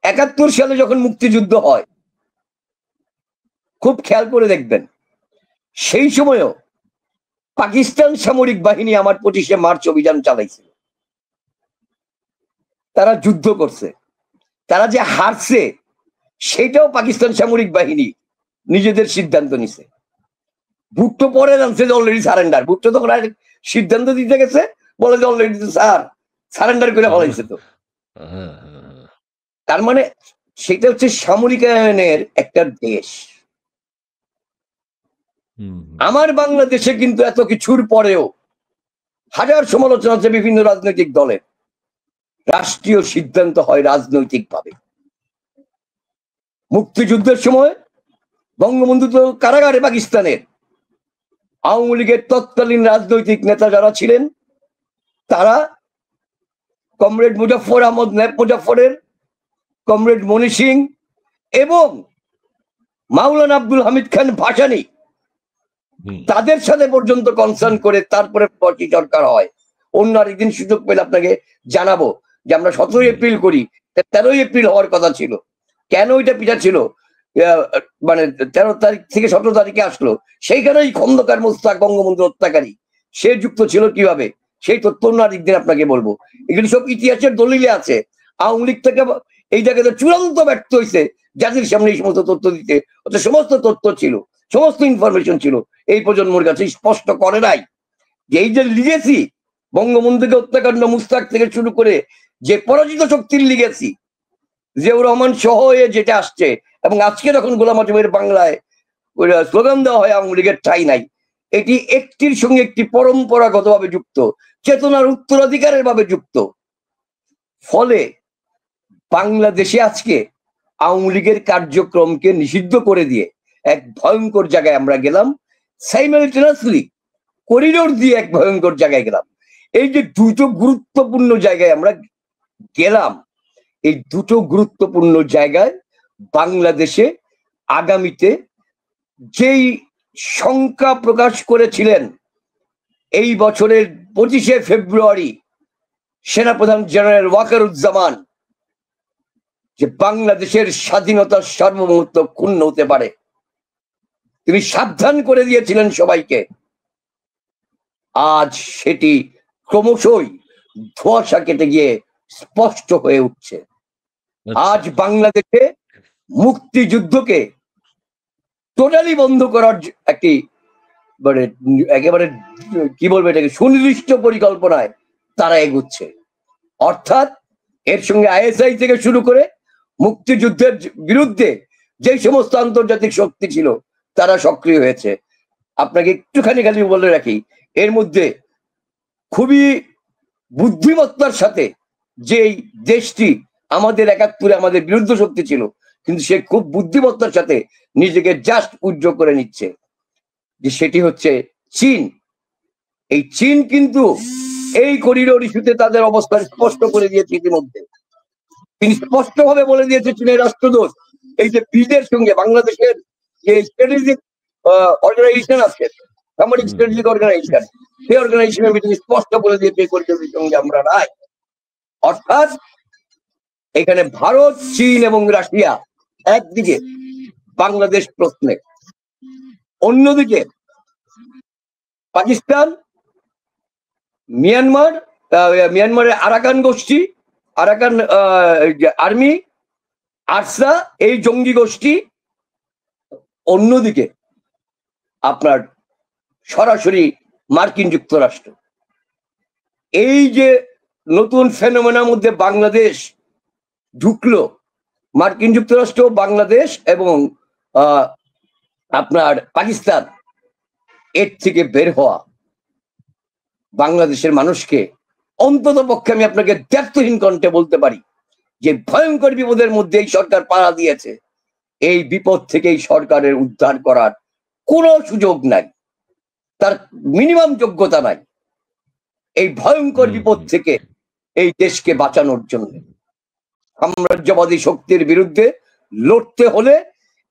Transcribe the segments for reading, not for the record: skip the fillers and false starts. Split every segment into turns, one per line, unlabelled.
71 সালে যখন মুক্তিযুদ্ধ হয়, খুব খেয়াল করে দেখবেন, সেই সময়ও পাকিস্তান সামরিক বাহিনী আমার 25শে মার্চ অভিযান চালাইছিল। তারা যুদ্ধ করছে, তারা যে হারছে সেটাও পাকিস্তান সামরিক বাহিনী নিজেদের সিদ্ধান্ত নিছে। ভুট্টো পরে জানছে যে অলরেডি সারেন্ডার, ভুট্টো তখন আর সিদ্ধান্ত দিতে গেছে, বলে যে অলরেডি তো স্যার সারেন্ডার করে ফলাইছে। তো তার মানে সেটা হচ্ছে সামরিকায়নের একটা দেশ। আমার বাংলাদেশে কিন্তু এত কিছুর পরেও হাজার সমালোচনা আছে বিভিন্ন রাজনৈতিক দলের, রাষ্ট্রীয় সিদ্ধান্ত হয় রাজনৈতিক ভাবে। মুক্তিযুদ্ধের সময় বঙ্গবন্ধু তো কারাগারে পাকিস্তানের, আওয়ামী লীগের তৎকালীন রাজনৈতিক নেতা যারা ছিলেন তারা কমরেড মুজাফফর আহমদ নেপ মুজাফফরের, কমরেড মনি সিং এবং মাওলানা আব্দুল হামিদ খান ভাসানী, তাদের সাথে পর্যন্ত কনসার্ন করে তারপরে পার্টি সরকার হয়। অন্য আরেকদিন সুযোগ পেলে আপনাকে জানাবো যে আমরা 17 এপ্রিল করি, 13 এপ্রিল হওয়ার কথা ছিল। কেন ওইটা পিঠা ছিল, মানে 13 তারিখ থেকে 17 তারিখে আসলো, সেইখানেই খন্দকার মোস্তাক বঙ্গবন্ধু হত্যাকারী সে যুক্ত ছিল কিভাবে, সেই তথ্য অন্য আরেকদিন আপনাকে বলবো। এগুলি সব ইতিহাসের দলিলে আছে। আওয়ামী লীগ থেকে এই জায়গাতে চূড়ান্ত ব্যর্থ হয়েছে জাতির সামনে এই সমস্ত তথ্য দিতে। অর্থাৎ সমস্ত তথ্য ছিল, সমস্ত ইনফরমেশন ছিল, এই প্রজন্মের কাছে স্পষ্ট করে নাই যে এই যে লিগেসি বঙ্গবন্ধুকে হত্যাকাণ্ড মুস্তাক থেকে শুরু করে যে পরাজিত শক্তির লিগেসি, জিয়াউর রহমান সহ যেটা আসছে, এবং আজকে যখন গোলাম আজমের বাংলায় স্লোগান দেওয়া হয় আওয়ামী লীগের ঠাঁই নাই, এটি একটির সঙ্গে একটি পরম্পরাগত ভাবে যুক্ত, চেতনার উত্তরাধিকারের ভাবে যুক্ত। ফলে বাংলাদেশে আজকে আওয়ামী লীগের কার্যক্রমকে নিষিদ্ধ করে দিয়ে এক ভয়ঙ্কর জায়গায় আমরা গেলাম, সাইমালটেনিয়াসলি করিডোর দিয়ে এক ভয়ঙ্কর জায়গায় গেলাম। এই যে দুটো গুরুত্বপূর্ণ জায়গায় আমরা গেলাম, এই দুটো গুরুত্বপূর্ণ জায়গায় বাংলাদেশে আগামীতে যেই শঙ্কা প্রকাশ করেছিলেন এই বছরের 25শে ফেব্রুয়ারি সেনাপ্রধান জেনারেল ওয়াকারুজ্জামান, যে বাংলাদেশের স্বাধীনতার সার্বভৌমত্ব ক্ষুণ্ণ হতে পারে, তিনি সাবধান করে দিয়েছিলেন সবাইকে। আজ সেটি ক্রমশই ধোঁয়াশা কেটে গিয়ে স্পষ্ট হয়ে উঠছে। আজ বাংলাদেশে মুক্তিযুদ্ধকে টোটালি বন্ধ করার একটি মানে একেবারে কি বলবো এটাকে সুনির্দিষ্ট পরিকল্পনায় তারা এগুচ্ছে। অর্থাৎ এর সঙ্গে আইএসআই থেকে শুরু করে মুক্তিযুদ্ধের বিরুদ্ধে যে সমস্ত আন্তর্জাতিক শক্তি ছিল তারা সক্রিয় হয়েছে। আপনাকে একটুখানি খালি বলে রাখি, এর মধ্যে খুবই বুদ্ধিমত্তার সাথে যে দেশটি আমাদের 71-এ আমাদের বিরুদ্ধ শক্তি ছিল, কিন্তু সে খুব বুদ্ধিমত্তার সাথে নিজেকে জাস্ট উজ্জ্বল করে নিচ্ছে, যে সেটি হচ্ছে চীন। এই চীন কিন্তু এই করিডোর ইস্যুতে তাদের অবস্থান স্পষ্ট করে দিয়েছে ইতিমধ্যে। তিনি স্পষ্টভাবে বলে দিয়েছে চীনের রাষ্ট্রদূত, এই যে বিদের সঙ্গে বাংলাদেশের যে স্ট্র্যাটেজিক অর্গানাইজেশন আছে, সামরিক স্ট্র্যাটেজিক অর্গানাইজেশন, সেই অর্গানাইজেশনের মিটিং স্পষ্ট বলে দিয়েছে এই করিডোরের সঙ্গে আমরা নাই। অর্থাৎ এখানে ভারত, চীন এবং রাশিয়া একদিকে বাংলাদেশ প্রশ্নে, অন্যদিকে পাকিস্তান, মিয়ানমারের আরাকান গোষ্ঠী, আরাকান আর্মি, আরসা, এই জঙ্গি গোষ্ঠী, অন্যদিকে আপনার সরাসরি মার্কিন যুক্তরাষ্ট্র। এই যে নতুন ফেনোমেনার মধ্যে বাংলাদেশ ঢুকলো, মার্কিন যুক্তরাষ্ট্র, বাংলাদেশ এবং আপনার পাকিস্তান, এর থেকে বের হওয়া বাংলাদেশের মানুষকে অন্তত পক্ষে আমি আপনাকে দ্ব্যর্থহীন কণ্ঠে বলতে পারি যে ভয়ঙ্কর বিপদের মধ্যে এই সরকার পাড়া দিয়েছে। এই বিপদ থেকে এই সরকারের উদ্ধার করার কোনো সুযোগ নাই, তার মিনিমাম যোগ্যতা নাই এই ভয়ঙ্কর বিপদ থেকে এই দেশকে বাঁচানোর জন্য। সাম্রাজ্যবাদী শক্তির বিরুদ্ধে লড়তে হলে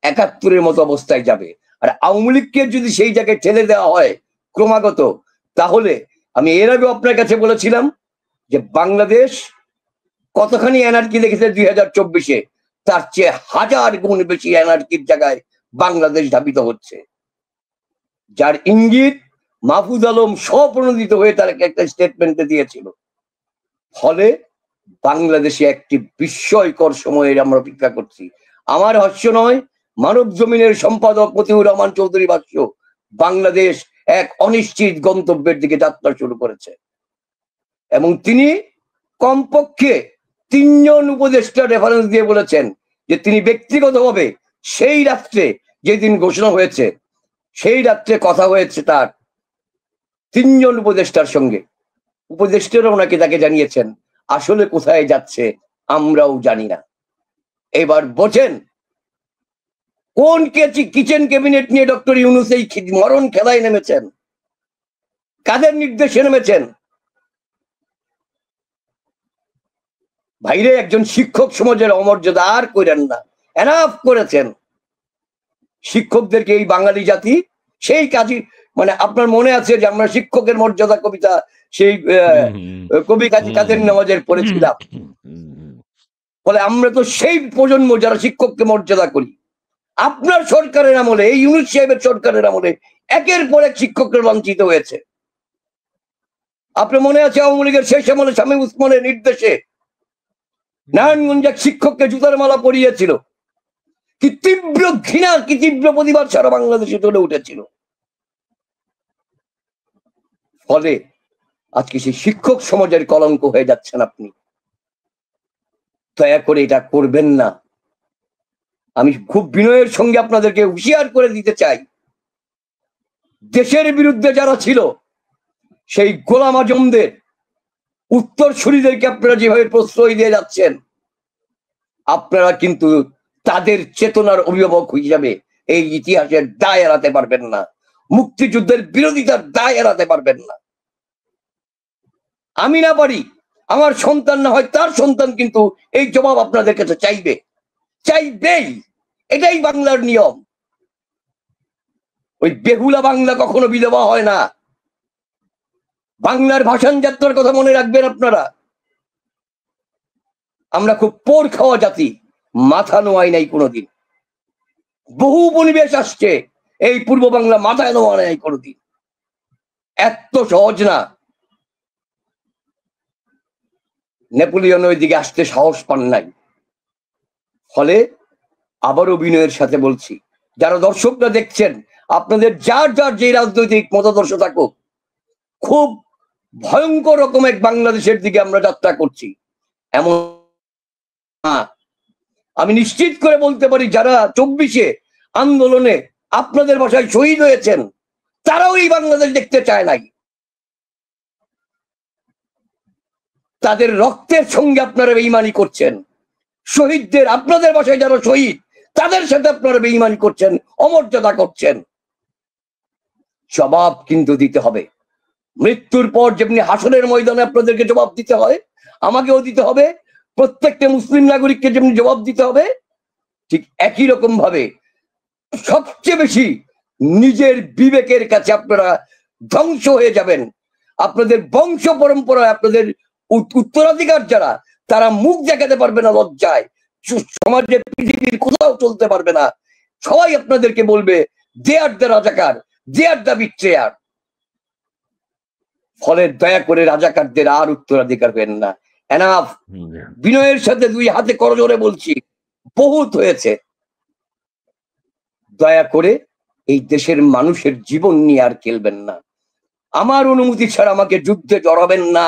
71-এর মতো অবস্থায় যাবে। আর আওয়ামী লীগকে যদি সেই জায়গায় ঠেলে দেওয়া হয় ক্রমাগত, তাহলে আমি এর আগে আপনার কাছে বলেছিলাম যে বাংলাদেশ কতখানি এনার্জি দেখেছে 2024-এ, তার চেয়ে 1000 গুণ বেশি এনার্কির জায়গায় বাংলাদেশ ধাবিত হচ্ছে, যার ইঙ্গিত মাহফুজ আলম স্বপ্রণোদিত হয়ে তার একটা স্টেটমেন্টে দিয়েছিল। ফলে বাংলাদেশে একটি বিস্ময়কর সময়ের আমরা অপেক্ষা করছি। আমার হাস্য নয়, মানব জমিনের সম্পাদক মতিউর রহমান চৌধুরী ভাষ্য, বাংলাদেশ এক অনিশ্চিত গন্তব্যের দিকে যাত্রা শুরু করেছে। এবং তিনি কমপক্ষে 3 জন উপদেষ্টা রেফারেন্স দিয়ে বলেছেন যে তিনি ব্যক্তিগতভাবে সেই রাত্রে, যেদিন ঘোষণা হয়েছে সেই রাত্রে কথা হয়েছে তার 3 জন উপদেষ্টার সঙ্গে। উপদেষ্টারা ওনাকে তাকে জানিয়েছেন আসলে কোথায় যাচ্ছে আমরাও জানি না। এবার বোঝেন কোন কিচেন ক্যাবিনেট নিয়ে ডক্টর ইউনূস এই মরণ খেলায় নেমেছেন, কাদের নির্দেশে নেমেছেন। ভাইরে, একজন শিক্ষক সমাজের অমর্যাদা আর করেন না, এনাফ করেছেন। শিক্ষকদেরকে এই বাঙালি জাতি সেই কাজই, মানে আপনার মনে আছে যে আমরা শিক্ষকের মর্যাদা কবিতা সেই কবি কাজী কাদের নওয়াজের পড়েছিলাম। ফলে আমরা তো সেই প্রজন্ম যারা শিক্ষককে মর্যাদা করি। আপনার সরকারের আমলে, এই ইউনূস সাহেবের সরকারের আমলে একের পর এক শিক্ষকরা লাঞ্ছিত হয়েছে। আপনার মনে আছে আওয়ামী লীগের শেষ আমলে শামীম ওসমানের নির্দেশে নারায়ণগঞ্জ এক শিক্ষককে জুতার মালা পরিয়েছিল। কি তীব্র ঘৃণা, কি তীব্র প্রতিবাদ সারা বাংলাদেশে চলে উঠেছিল। ফলে আজকে সেই শিক্ষক সমাজের কলঙ্ক হয়ে যাচ্ছেন আপনি। দয়া করে এটা করবেন না। আমি খুব বিনয়ের সঙ্গে আপনাদেরকে হুঁশিয়ার করে দিতে চাই, দেশের বিরুদ্ধে যারা ছিল সেই গোলাম আজমদের উত্তরসূরিদেরকে আপনারা যেভাবে প্রশ্রয় দিয়ে যাচ্ছেন, আপনারা কিন্তু তাদের চেতনার অভিভাবক হিসাবে এই ইতিহাসের দায় এড়াতে পারবেন না, মুক্তিযুদ্ধের বিরোধিতার দায় এড়াতে পারবেন না। আমি না পারি, আমার সন্তান না হয় তার সন্তান কিন্তু এই জবাব আপনাদের কাছে চাইবে, চাইবেই। এটাই বাংলার নিয়ম। ওই বেহুলা বাংলা কখনো বিধবা হয় না। বাংলার ভাষান যাত্রার কথা মনে রাখবেন আপনারা। আমরা খুব পোর খাওয়া জাতি, মাথা নোয়াই নাই কোনোদিন। বহু উপনিবেশ আসছে, এই পূর্ব বাংলা মাথায় নোয়া নাই কোনোদিন। এত সহজ না। নেপোলিয়ন ওই দিকে আসতে সাহস পান নাই। ফলে আবারও বিনয়ের সাথে বলছি, যারা দর্শকরা দেখছেন, আপনাদের যার যার যে রাজনৈতিক মতাদর্শ থাকুক, খুব ভয়ঙ্কর রকম এক বাংলাদেশের দিকে আমরা যাত্রা করছি। এমন আমি নিশ্চিত করে বলতে পারি, যারা 24-এ আন্দোলনে আপনাদের ভাষায় শহীদ হয়েছেন, তারাও এই বাংলাদেশ দেখতে চায় নাই। তাদের রক্তের সঙ্গে আপনারা বেঈমানি করছেন। শহীদদের, আপনাদের ভাষায় যারা শহীদ, তাদের সাথে আপনারা বেঈমানি করছেন, অমর্যাদা করছেন। জবাব কিন্তু দিতে হবে। মৃত্যুর পর যেমনি হাসরের ময়দানে আপনাদেরকে জবাব দিতে হয়, আমাকেও দিতে হবে, প্রত্যেকটা মুসলিম নাগরিককে যেমনি জবাব দিতে হবে, ঠিক একই রকম ভাবে সবচেয়ে বেশি নিজের বিবেকের কাছে আপনারা ধ্বংস হয়ে যাবেন। আপনাদের বংশ পরম্পরায় আপনাদের উত্তরাধিকার যারা, তারা মুখ দেখাতে পারবে না লজ্জায়, সমাজে পৃথিবীর কোথাও চলতে পারবে না। সবাই আপনাদেরকে বলবে দে আর দ্য রাজাকার, দে আর দ্য বিট্রেয়ার। ফলে দয়া করে রাজাকারদের আর উত্তরাধিকার হবেন না। এনাফ। বিনয়ের সাথে 2 হাতে করজোড়ে বলছি, বহুত হয়েছে। দয়া করে এই দেশের মানুষের জীবন নিয়ে আর খেলবেন না। আমার অনুমতি ছাড়া আমাকে যুদ্ধে জড়াবেন না।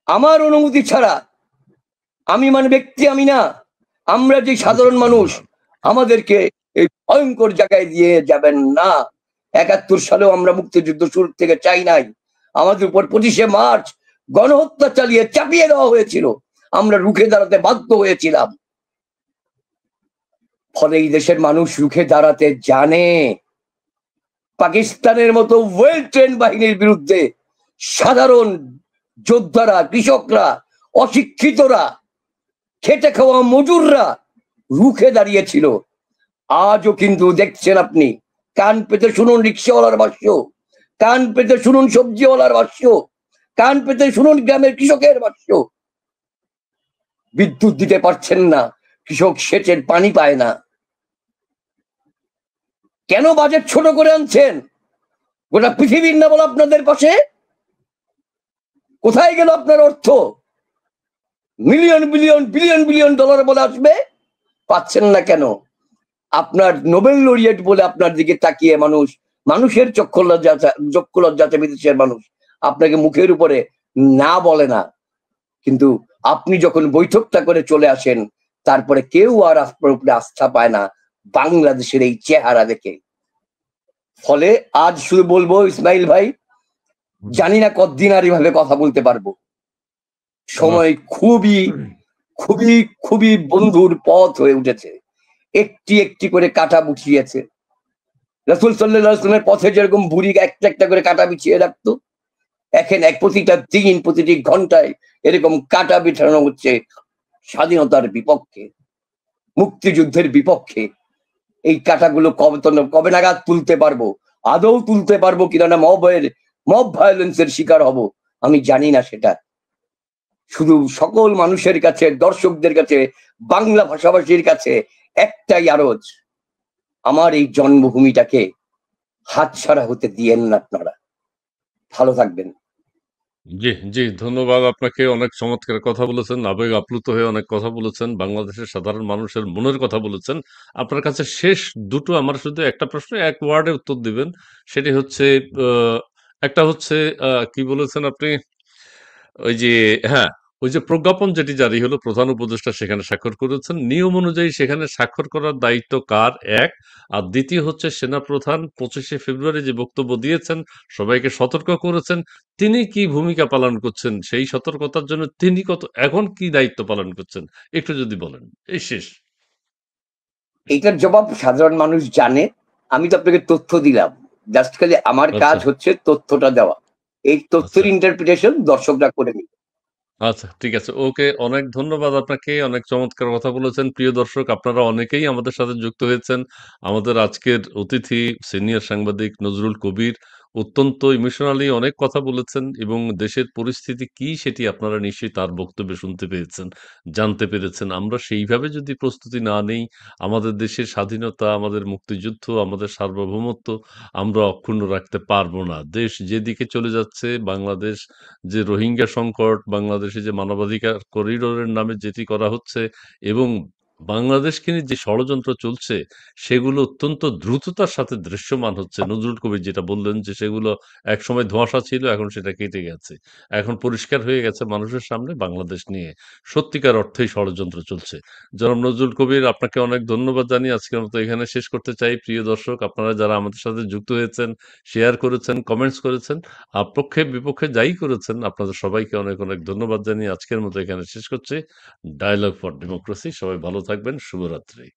আমার অনুমতি ছাড়া, আমি মানে ব্যক্তি আমি না, আমরা যে সাধারণ মানুষ, আমাদেরকে এই ভয়ঙ্কর জায়গায় দিয়ে যাবেন না। 71 সালেও আমরা মুক্তিযুদ্ধ শুরু থেকে চাই নাই। আমাদের উপর 25শে মার্চ গণহত্যা চালিয়ে চাপিয়ে দেওয়া হয়েছিল, আমরা রুখে দাঁড়াতে বাধ্য হয়েছিলাম। ফলে এই দেশের মানুষ রুখে দাঁড়াতে জানে। পাকিস্তানের মতো ওয়েল ট্রেন বাহিনীর বিরুদ্ধে সাধারণ যোদ্ধারা, কৃষকরা, অশিক্ষিতরা, খেটে খাওয়া মজুররা রুখে দাঁড়িয়েছিল। আজও কিন্তু দেখছেন আপনি, কান পেতে শুনুন রিক্সাওয়ালার ভাষ্য, কান পেতে শুনুন সবজিওয়ালার ভাষ্য, কান পেতে শুনুন গ্রামের কৃষকের ভাষ্য। বিদ্যুৎ দিতে পারছেন না, কৃষক সেচের পানি পায় না। কেন বাজেট ছোট করে আনছেন? গোটা পৃথিবীর না বলো আপনাদের পাশে? কোথায় গেল আপনার অর্থ? Million billion billion billion dollar বলে আসবে, পাচ্ছেন না কেন? আপনার নোবেল লরিয়েট বলে আপনার দিকে তাকিয়ে মানুষের চক্ষু লজ্জাতে বিদেশের মানুষ আপনাকে মুখের উপরে না বলে না, কিন্তু আপনি যখন বৈঠকটা করে চলে আসেন, তারপরে কেউ আর আপনার উপরে আস্থা পায় না বাংলাদেশের এই চেহারা দেখে। ফলে আজ শুধু বলবো, ইসমাইল ভাই, জানি না কতদিন আর এভাবে কথা বলতে পারবো। সময় খুবই খুবই খুবই বন্ধুর পথ হয়ে উঠেছে। একটি একটি করে কাটা বুঝিয়েছে। রাসূল সাল্লাল্লাহু আলাইহি ওয়াসাল্লামের পথে যেরকম বুড়ি একটা একটা করে কাটা বিছিয়ে রাখতো, এখন প্রতিটা দিন প্রতিটি ঘন্টায় এরকম কাটা বিছানো হচ্ছে স্বাধীনতার বিপক্ষে, মুক্তিযুদ্ধের বিপক্ষে। এই কাটাগুলো কবে নাগাদ তুলতে পারবো? আদৌ তুলতে পারবো কিনা, না মব ভায়োলেন্সের শিকার হব, আমি জানি না সেটা। শুধু সকল মানুষের কাছে, দর্শকদের কাছে, বাংলা ভাষাভাষীর কাছে একটাই আরজ, আমার এই জন্মভূমিটাকে হাতছাড়া হতে দিয়েন না আপনারা। ভালো থাকবেন।
জি, জি, ধন্যবাদ আপনাকে। অনেক চমৎকার কথা বলেছেন, আবেগ আপ্লুত হয়ে অনেক কথা বলেছেন, বাংলাদেশের সাধারণ মানুষের মনের কথা বলেছেন। আপনার কাছে শেষ দুটো আমার শুধু একটা প্রশ্ন, এক ওয়ার্ডে উত্তর দিবেন। সেটি হচ্ছে একটা হচ্ছে কি বলেছেন আপনি? ওই যে হ্যাঁ, ওই যে প্রজ্ঞাপন যেটি জারি হলো, প্রধান উপদেষ্টা সেখানে স্বাক্ষর করেছেন। নিয়ম অনুযায়ী সেখানে স্বাক্ষর করার দায়িত্ব কার? এক। আর দ্বিতীয় হচ্ছে সেনাপ্রধান 25শে ফেব্রুয়ারি যে বক্তব্য দিয়েছেন, সবাইকে সতর্ক করেছেন, তিনি কি ভূমিকা পালন করছেন? সেই সতর্কতার জন্য তিনি এখন কি দায়িত্ব পালন করছেন? একটু যদি বলেন। এই শেষ।
এইটার জবাব সাধারণ মানুষ জানে। আমি তো আপনাকে তথ্য দিলাম, জাস্ট খালি আমার কাজ
আচ্ছা,
হচ্ছে তথ্যটা দেওয়া। এই তথ্যের
আচ্ছা।
ইন্টারপ্রিটেশন দর্শকরা করে নিবে।
আচ্ছা, ঠিক আছে। ওকে, অনেক ধন্যবাদ আপনাকে। অনেক চমৎকার কথা বলেছেন। প্রিয় দর্শক, আপনারা অনেকেই আমাদের সাথে যুক্ত হয়েছেন। আমাদের আজকের অতিথি সিনিয়র সাংবাদিক নজরুল কবির অত্যন্ত ইমোশনালি অনেক কথা বলেছেন এবং দেশের পরিস্থিতি কি সেটি আপনারা নিশ্চয়ই তার বক্তব্যে শুনতে পেয়েছেন, জানতে পেরেছেন। আমরা সেইভাবে যদি প্রস্তুতি না নেই, আমাদের দেশের স্বাধীনতা, আমাদের মুক্তিযুদ্ধ, আমাদের সার্বভৌমত্ব আমরা অক্ষুণ্ণ রাখতে পারব না। দেশ যেদিকে চলে যাচ্ছে, বাংলাদেশ যে রোহিঙ্গা সংকট, বাংলাদেশে যে মানবাধিকার করিডোরের নামে যেটি করা হচ্ছে এবং বাংলাদেশকে নিয়ে যে ষড়যন্ত্র চলছে, সেগুলো অত্যন্ত দ্রুততার সাথে দৃশ্যমান হচ্ছে। নজরুল কবির যেটা বললেন যে সেগুলো একসময় ধোঁয়াশা ছিল, এখন সেটা কেটে গেছে। এখন পরিষ্কার হয়ে গেছে মানুষের সামনে বাংলাদেশ নিয়ে সত্যিকার অর্থেই ষড়যন্ত্র চলছে। জনাব নজরুল কবির, আপনাকে অনেক ধন্যবাদ জানিয়ে আজকের মতো এখানে শেষ করতে চাই। প্রিয় দর্শক, আপনারা যারা আমাদের সাথে যুক্ত হয়েছেন, শেয়ার করেছেন, কমেন্টস করেছেন, পক্ষে বিপক্ষে যাই করেছেন, আপনাদের সবাইকে অনেক অনেক ধন্যবাদ জানিয়ে আজকের মতো এখানে শেষ করছি। Dialogue for democracy. সবাই ভালো থাকবেন। শুভরাত্রি।